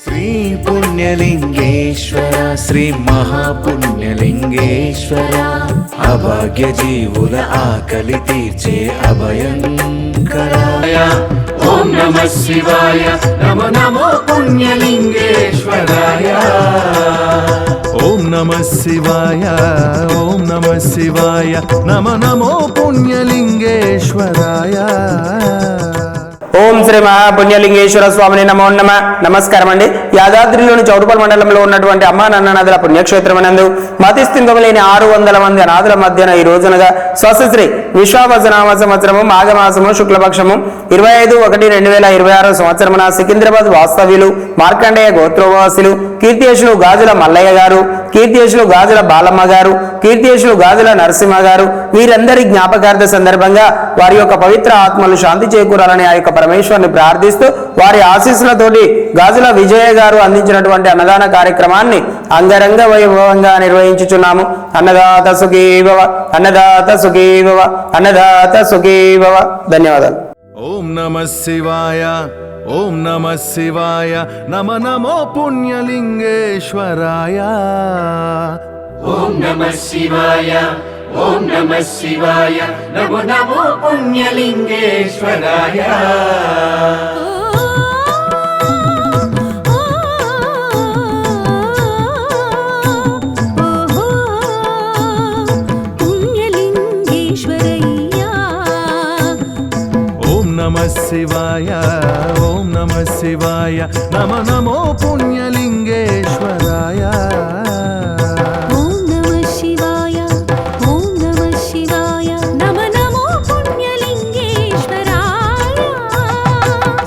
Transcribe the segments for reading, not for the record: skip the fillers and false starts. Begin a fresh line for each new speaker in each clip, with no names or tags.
శ్రీ పుణ్యలింగేశ్వర శ్రీ మహాపుణ్యలింగేశ్వర అభాగ్య జీవుల ఆకలి తీర్చే అభయంకరాయ. ఓం నమః శివాయ నమో నమో పుణ్యలింగేశ్వరాయ.
ఓం నమః శివాయ ఓం నమః శివాయ నమో నమో పుణ్యలింగేశ్వరాయ.
ఓం శ్రీ మహాపుణ్యలింగేశ్వర స్వామిని నమో నమ. నమస్కారం అండి. యాదాద్రిలోని చౌటుపల్లి మండలంలో ఉన్నటువంటి అమ్మా నాన్న నదుల పుణ్యక్షేత్రమనందు మతిస్థిందలేని 600 మంది అనాథుల మధ్యన ఈ రోజునగా స్వస్తిశ్రీ విశ్వావసనామ సంవత్సరము మాఘమాసము శుక్లపక్షము 25/1/2026 సంవత్సరమున సికింద్రాబాద్ వాస్తవ్యులు మార్కండేయ గోత్రవాసులు కీర్తిశేషులు గాజుల మల్లయ్య గారు, కీర్తిశేషులు గాజుల బాలమ్మ గారు, కీర్తిశేషులు గాజుల నరసింహ గారు వీరందరి జ్ఞాపకార్థ సందర్భంగా వారి యొక్క పవిత్ర ఆత్మలు శాంతి చేకూరాలని ఆ యొక్క పరమేశ్వరుని ప్రార్థిస్తూ వారి ఆశీస్సులతోటి గాజుల విజయ గారు అందించినటువంటి అన్నదాన కార్యక్రమాన్ని అంగరంగ వైభవంగా నిర్వహించుచున్నాము. అన్నదాత సుఖీ భవ, అన్నదాత సుఖీ భవ, అన్నదాత సుఖీ భవ. ధన్యవాదాలు.
ఓం నమః శివాయ ఓం నమః శివాయ నమో నమో పుణ్యలింగేశ్వరాయ.
ఓం నమః శివాయ ఓం నమః శివాయ నమో నమో పుణ్యలింగేశ్వరాయ.
ఓం నమః శివాయ ఓం నమః శివాయ నమో నమో పుణ్యలింగేశ్వరాయ.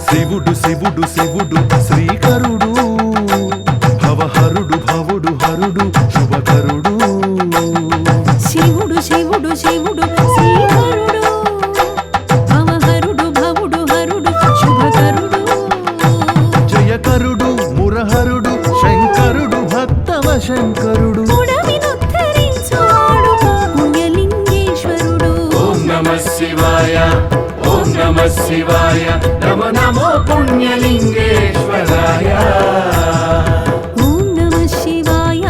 శివుడు శివుడు శివుడు శ్రీకరుడు భవహరుడు భవుడు హరుడు శుభకరుడు.
శివుడు శివుడు శివుడు శ్రీకరుడు భవహరుడు భవుడు హరుడు శుభకరుడు.
జయకరుడు మురహరుడు శంకరుడు భక్తవ శంకరుడు.
పుణ్యలింగేశ్వరుడు.
ఓం నమః శివాయ ఓం నమః శివాయ నమో నమో పుణ్యలింగేశ్వరాయ.
ఓం నమః శివాయ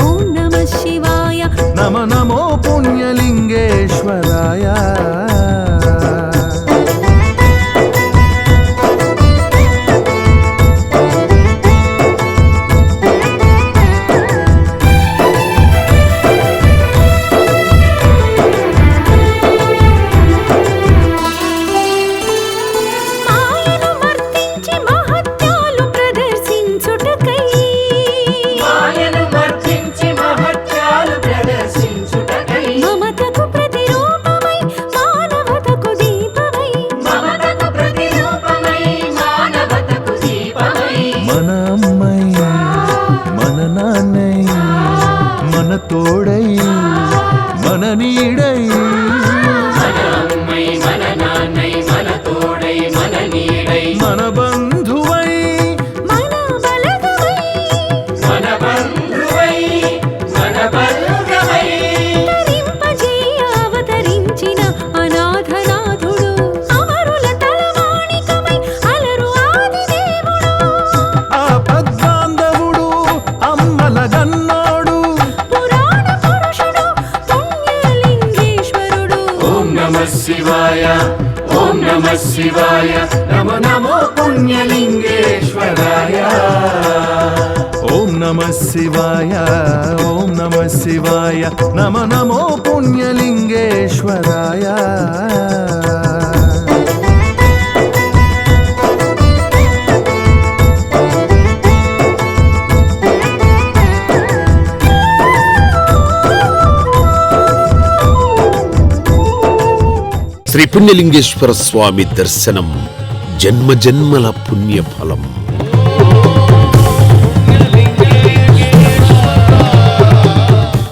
ఓం నమః శివాయ
నమో నమో పుణ్యలింగేశ్వరాయ. మన అమ్మై మన నాన్నై మన తోడై మన నీడై
మన నాన్నై మన తోడై మన నీడై
మన బంధువై
మన బలగమై
మన బంధువై మన బలగమై
తరింపజేయ అవతరించిన అనాథనాథుడు అమరుల తలమాణికమై అలరు ఆదిదేవుడు.
ఆపద్బాంధవుడు అమ్మల గన్నోడు
పురాణ పురుషుడు పుణ్యలింగేశ్వరుడు.
ఓం నమః శివాయ ఓం నమః శివాయ నమో నమో పుణ్యలింగేశ్వరాయ.
ఓం నమః శివాయ ఓం నమః శివాయ నమో నమో పుణ్యలింగేశ్వరాయ.
శ్రీ పుణ్యలింగేశ్వర స్వామి దర్శనం జన్మ జన్మల పుణ్యఫలం.